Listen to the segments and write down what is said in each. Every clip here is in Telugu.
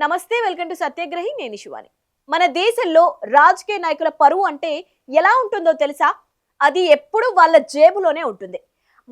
నమస్తే, వెల్కమ్ టు సత్యాగ్రహి. నేను శివాని. మన దేశంలో రాజకీయ నాయకుల పరువు అంటే ఎలా ఉంటుందో తెలుసా? అది ఎప్పుడు వాళ్ళ జేబులోనే ఉంటుంది.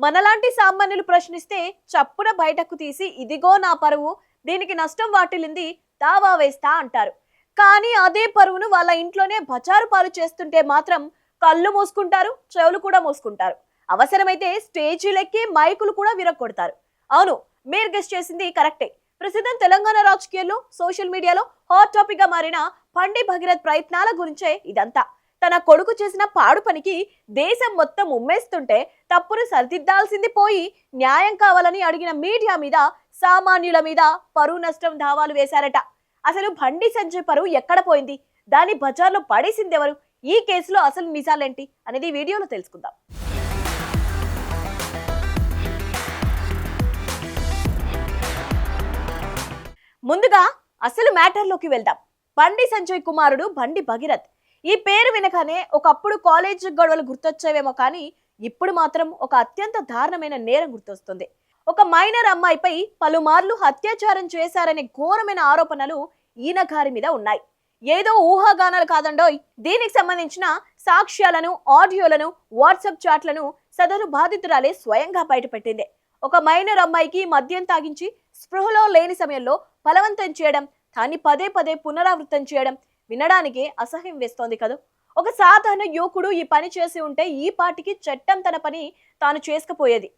మనలాంటి సామాన్యులు ప్రశ్నిస్తే చప్పున బయటకు తీసి ఇదిగో నా పరువు, దీనికి నష్టం వాటిల్లింది, దావా వేస్తా అంటారు. కానీ అదే పరువును వాళ్ళ ఇంట్లోనే బజారు పాలు చేస్తుంటే మాత్రం కళ్ళు మూసుకుంటారు, చెవులు కూడా మూసుకుంటారు. అవసరమైతే స్టేజీలెక్కి మైకులు కూడా విరగొడతారు. అవును, మీరు గెస్ట్ చేసింది కరెక్టే. ప్రస్తుతం తెలంగాణ రాజకీయాల్లో సోషల్ మీడియాలో హాట్ టాపిక్ గా మారిన బండి భగీరథ్ ప్రయత్నాల గురించే ఇదంతా. తన కొడుకు చేసిన పాడు పనికి దేశం మొత్తం ఉమ్మేస్తుంటే తప్పును సరిదిద్దాల్సింది పోయి న్యాయం కావాలని అడిగిన మీడియా మీద, సామాన్యుల మీద పరువు నష్టం దావాలు వేశారట. అసలు బండి సంజయ్ పరువు ఎక్కడ పోయింది? దాన్ని బజార్లో పడేసిందెవరు? ఈ కేసులో అసలు నిజాలేంటి అనేది వీడియోలో తెలుసుకుందాం. ముందుగా అసలు మ్యాటర్లోకి వెళ్దాం. బండి సంజయ్ కుమారుడు బండి భగీరథ్. ఈ పేరు వినగానే ఒకప్పుడు కాలేజ్ గొడవలు గుర్తొచ్చేవేమో, కానీ ఇప్పుడు మాత్రం ఒక అత్యంత దారుణమైన నేరం గుర్తొస్తుంది. ఒక మైనర్ అమ్మాయిపై పలుమార్లు అత్యాచారం చేశారనే ఘోరమైన ఆరోపణలు ఈయన గారి మీద ఉన్నాయి. ఏదో ఊహాగానాలు కాదండోయ్. దీనికి సంబంధించిన సాక్ష్యాలను, ఆడియోలను, వాట్సాప్ చాట్లను సదరు బాధితురాలే స్వయంగా బయటపెట్టింది. ఒక మైనర్ అమ్మాయికి మద్యం తాగించి స్పృహలో లేని సమయంలో బలవంతం చేయడం, దాన్ని పదే పదే పునరావృతం చేయడం వినడానికి అసహ్యం వేస్తోంది కదా. ఒక సాధారణ యువకుడు ఈ పని చేసి ఉంటే ఈ పాటికి చట్టం తన పని తాను చేసుకుపోయేది.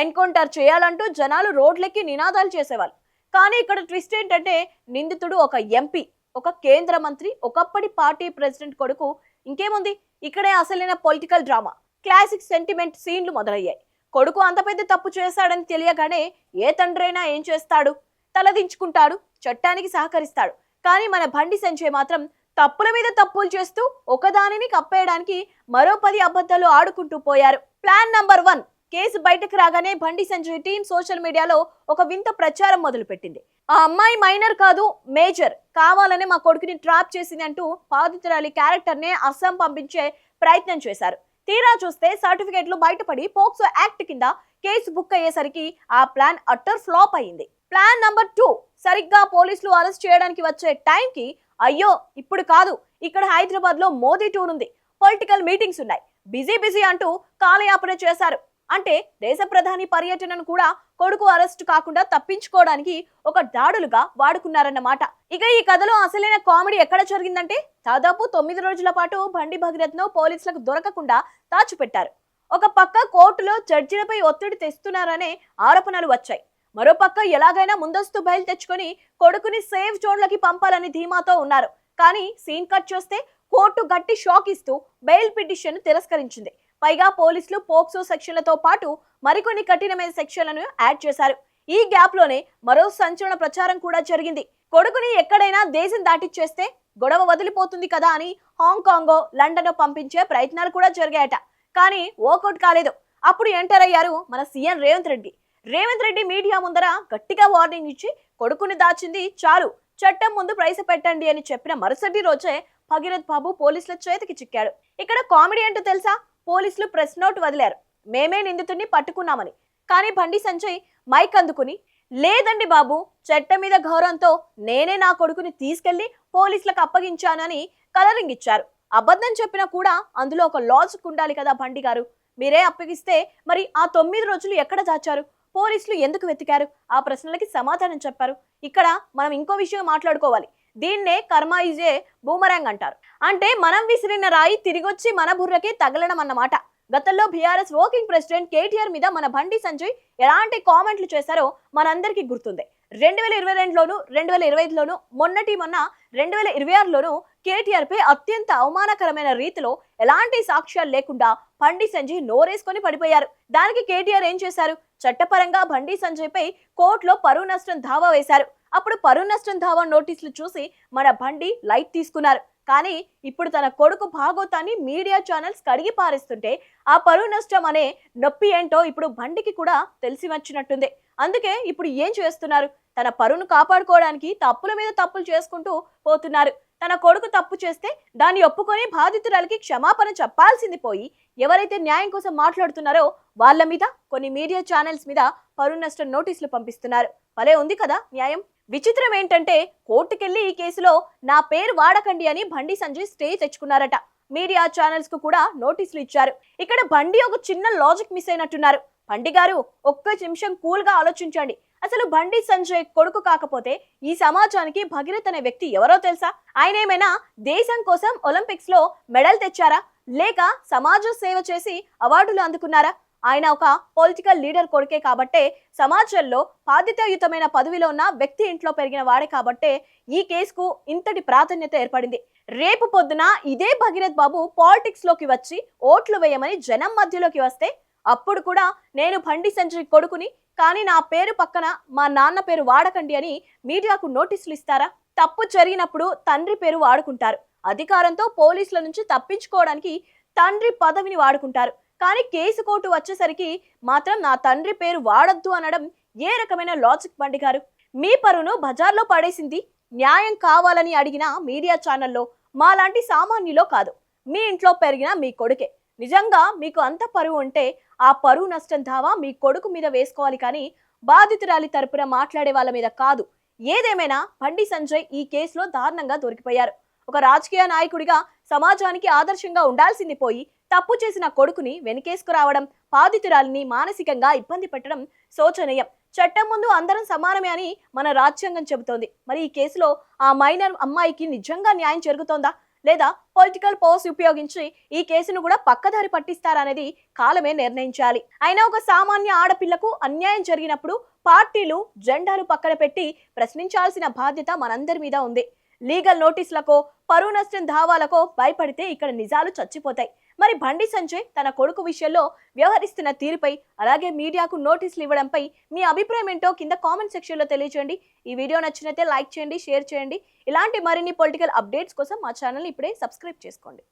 ఎన్కౌంటర్ చేయాలంటూ జనాలు రోడ్లెక్కి నినాదాలు చేసేవాళ్ళు. కానీ ఇక్కడ ట్విస్ట్ ఏంటంటే నిందితుడు ఒక ఎంపీ, ఒక కేంద్ర మంత్రి, ఒకప్పటి పార్టీ ప్రెసిడెంట్ కొడుకు. ఇంకేముంది, ఇక్కడే అసలైన పొలిటికల్ డ్రామా, క్లాసిక్ సెంటిమెంట్ సీన్లు మొదలయ్యాయి. కొడుకు అంత పెద్ద తప్పు చేశాడని తెలియగానే ఏ తండ్రైనా ఏం చేస్తాడు? తలదించుకుంటాడు, చట్టానికి సహకరిస్తాడు. కానీ మన బండి సంజయ్ మాత్రం తప్పుల మీద తప్పులు చేస్తూ ఒకదానిని కప్పేయడానికి మరో 10 అబద్ధాలు ఆడుకుంటూ పోయారు. Plan number 1. కేసు బయటకు రాగానే బండి సంజయ్ టీం సోషల్ మీడియాలో ఒక వింత ప్రచారం మొదలుపెట్టింది. ఆ అమ్మాయి మైనర్ కాదు, మేజర్. కావాలనే మా కొడుకుని ట్రాప్ చేసింది అంటూ బాధితురాలి క్యారెక్టర్ నే అస్సాం పంపించే ప్రయత్నం చేశారు. తీరా చూస్తే సర్టిఫికేట్లు బయటపడి పోక్సో యాక్ట్ కింద కేసు బుక్ అయ్యేసరికి ఆ ప్లాన్ అట్టర్ ఫ్లాప్ అయింది. Plan number 2. సరిగ్గా పోలీసులు అరెస్ట్ చేయడానికి వచ్చే టైంకి అయ్యో ఇప్పుడు కాదు, ఇక్కడ హైదరాబాద్ లో మోదీ టూర్ ఉంది, పొలిటికల్ మీటింగ్స్ ఉన్నాయి, బిజీ అంటూ కాలయాపన చేశారు. అంటే దేశ ప్రధాని పర్యటనను కూడా కొడుకు అరెస్ట్ కాకుండా తప్పించుకోవడానికి ఒక దాడులుగా వాడుకున్నారన్నమాట. ఇక ఈ కథలో అసలైన కామెడీ ఎక్కడ జరిగిందంటే దాదాపు 9 రోజుల పాటు బండి భగీరథ్ ను పోలీసులకు దొరకకుండా దాచిపెట్టారు. ఒక పక్క కోర్టులో జడ్జిలపై ఒత్తిడి తెస్తున్నారనే ఆరోపణలు వచ్చాయి. మరోపక్క ఎలాగైనా ముందస్తు బయలు తెచ్చుకొని కొడుకుని సేఫ్ జోన్లకి పంపాలని ధీమాతో ఉన్నారు. కానీ సీన్ కట్ చేస్తే కోర్టు గట్టి షాక్ ఇస్తూ బెయిల్ పిటిషన్ తిరస్కరించింది. పైగా పోలీసులు పోక్సో సెక్షన్లతో పాటు మరికొన్ని కఠినమైన సెక్షన్లను యాడ్ చేశారు. ఈ గ్యాప్ లోనే మరో సంచలన ప్రచారం కూడా జరిగింది. కొడుకుని ఎక్కడైనా దేశం దాటిచ్చేస్తే గొడవ వదిలిపోతుంది కదా అని హాంకాంగో, లండన్ పంపించే ప్రయత్నాలు కూడా జరిగాయట. కానీ వర్కౌట్ కాలేదు. అప్పుడు ఎంటర్ అయ్యారు మన సీఎం రేవంత్ రెడ్డి. మీడియా ముందర గట్టిగా వార్నింగ్ ఇచ్చి కొడుకుని దాచింది చాలు, చట్టం ముందు ప్రైస్ పెట్టండి అని చెప్పిన మరుసటి రోజే భగీరథ్ బాబు పోలీసుల చేతికి చిక్కాడు. ఇక్కడ కామెడీ ఏంటో తెలుసా? పోలీసులు ప్రెస్ నోట్ వదిలారు, మేమే నిందితుడిని పట్టుకున్నామని. కానీ బండి సంజయ్ మైక్ అందుకుని లేదండి బాబు, చట్టం మీద గౌరవంతో నేనే నా కొడుకుని తీసుకెళ్లి పోలీసులకు అప్పగించానని కలరింగ్ ఇచ్చారు. అబద్ధం చెప్పినా కూడా అందులో ఒక లాజిక్ ఉండాలి కదా బండి గారు. మీరే అప్పగిస్తే మరి ఆ 9 రోజులు ఎక్కడ దాచారు? పోలీసులు ఎందుకు వెతికారు? ఆ ప్రశ్నలకి సమాధానం చెప్పారు. ఇక్కడ మనం ఇంకో విషయం మాట్లాడుకోవాలి. దీన్నే కర్మ ఈజ్ ఏ బూమరాంగ్ అంటారు. అంటే మనం విసిరిన రాయి తిరిగొచ్చి మన బుర్రకే తగలడం అన్నమాట. గతంలో బీఆర్ఎస్ వర్కింగ్ ప్రెసిడెంట్ కేటీఆర్ మీద మన బండి సంజయ్ ఎలాంటి కామెంట్లు చేశారో మనందరికీ గుర్తుంది. 2022లోను, 2025లోను, మొన్న 2026లోను కేటీఆర్ పై అత్యంత అవమానకరమైన రీతిలో ఎలాంటి సాక్ష్యాలు లేకుండా బండి సంజయ్ నోరేసుకొని పడిపోయారు. దానికి కేటీఆర్ ఏం చేశారు? చట్టపరంగా బండి సంజయ్ పై కోర్టులో పరువు నష్టం దావా వేశారు. అప్పుడు పరువు నష్టం దావా నోటీసులు చూసి మన బండి లైట్ తీసుకున్నారు. కానీ ఇప్పుడు తన కొడుకు భాగోతాన్ని మీడియా ఛానల్స్ కడిగి పారేస్తుంటే ఆ పరువు నష్టం అనే నొప్పి ఏంటో ఇప్పుడు బండికి కూడా తెలిసి వచ్చినట్టుంది. అందుకే ఇప్పుడు ఏం చేస్తున్నారు? తన పరువును కాపాడుకోవడానికి తప్పుల మీద తప్పులు చేసుకుంటూ పోతున్నారు. తన కొడుకు తప్పు చేస్తే దాన్ని ఒప్పుకొని బాధితురాలకి క్షమాపణ చెప్పాల్సింది పోయి ఎవరైతే న్యాయం కోసం మాట్లాడుతున్నారో వాళ్ళ మీద, కొన్ని మీడియా ఛానల్స్ మీద పరువు నష్టం నోటీసులు పంపిస్తున్నారు. భలే ఉంది కదా న్యాయం. విచిత్రం ఏంటంటే కోర్టుకెళ్లి ఈ కేసులో నా పేరు వాడకండి అని Bandi Sanjay stay తెచ్చుకున్నారట. Media channels కు కూడా నోటీసులు ఇచ్చారు. ఇక్కడ బండి ఒక చిన్న లాజిక్ మిస్ అయినట్టున్నారు. బండి గారు ఒక్క నిమిషం కూల్ గా ఆలోచించండి. అసలు బండి సంజయ్ కొడుకు కాకపోతే ఈ సమాజానికి భగీరథ్ అనే వ్యక్తి ఎవరో తెలుసా? ఆయన ఏమైనా దేశం కోసం ఒలింపిక్స్ లో మెడల్ తెచ్చారా, లేక సమాజ సేవ చేసి అవార్డులు అందుకున్నారా? ఆయన ఒక పొలిటికల్ లీడర్ కొడుకే కాబట్టే, సమాజంలో బాధ్యతాయుతమైన పదవిలో ఉన్న వ్యక్తి ఇంట్లో పెరిగిన వాడే కాబట్టే ఈ కేసుకు ఇంతటి ప్రాధాన్యత ఏర్పడింది. రేపు పొద్దున ఇదే భగీరథ్ బాబు పాలిటిక్స్ లోకి వచ్చి ఓట్లు వేయమని జనం మధ్యలోకి వస్తే అప్పుడు కూడా నేను బండి సంజయ్ కొడుకుని, కానీ నా పేరు పక్కన మా నాన్న పేరు వాడకండి అని మీడియాకు నోటీసులు ఇస్తారా? తప్పు జరిగినప్పుడు తండ్రి పేరు వాడుకుంటారు. అధికారంతో పోలీసుల నుంచి తప్పించుకోవడానికి తండ్రి పదవిని వాడుకుంటారు. కానీ కేసు కోర్టు వచ్చేసరికి మాత్రం నా తండ్రి పేరు వాడద్దు అనడం ఏ రకమైన లాజిక్ బండి గారు? మీ పరువును బజార్లో పడేసింది న్యాయం కావాలని అడిగిన మీడియా ఛానల్లో మాలాంటి సామాన్యులో కాదు, మీ ఇంట్లో పెరిగిన మీ కొడుకే. నిజంగా మీకు అంత పరువు ఉంటే ఆ పరువు నష్టం దావా మీ కొడుకు మీద వేసుకోవాలి, కానీ బాధితురాలి తరపున మాట్లాడే వాళ్ళ మీద కాదు. ఏదేమైనా బండి సంజయ్ ఈ కేసులో దారుణంగా దొరికిపోయారు. ఒక రాజకీయ నాయకుడిగా సమాజానికి ఆదర్శంగా ఉండాల్సింది పోయి తప్పు చేసిన కొడుకుని వెనకేసుకురావడం, బాధితురాలిని మానసికంగా ఇబ్బంది పెట్టడం శోచనీయం. చట్టం ముందు అందరం సమానమే అని మన రాజ్యాంగం చెబుతోంది. మరి ఈ కేసులో ఆ మైనర్ అమ్మాయికి నిజంగా న్యాయం జరుగుతోందా, లేదా పొలిటికల్ పవర్స్ ఉపయోగించి ఈ కేసును కూడా పక్కదారి పట్టిస్తారనేది కాలమే నిర్ణయించాలి. అయినా ఒక సామాన్య ఆడపిల్లకు అన్యాయం జరిగినప్పుడు పార్టీలు జెండాలు పక్కన పెట్టి ప్రశ్నించాల్సిన బాధ్యత మనందరి మీద ఉంది. లీగల్ నోటీసులకో పరువు నష్టం దావాలకో భయపడితే ఇక్కడ నిజాలు చచ్చిపోతాయి. మరి బండి సంజయ్ తన కొడుకు విషయంలో వ్యవహరిస్తున్న తీరుపై, అలాగే మీడియాకు నోటీసులు ఇవ్వడంపై మీ అభిప్రాయం ఏంటో కింద కామెంట్ సెక్షన్ లో తెలియజేయండి. ఈ వీడియో నచ్చినట్లయితే లైక్ చేయండి, షేర్ చేయండి. ఇలాంటి మరిన్ని పొలిటికల్ అప్డేట్స్ కోసం మా ఛానల్ ఇప్పుడే సబ్స్క్రైబ్ చేసుకోండి.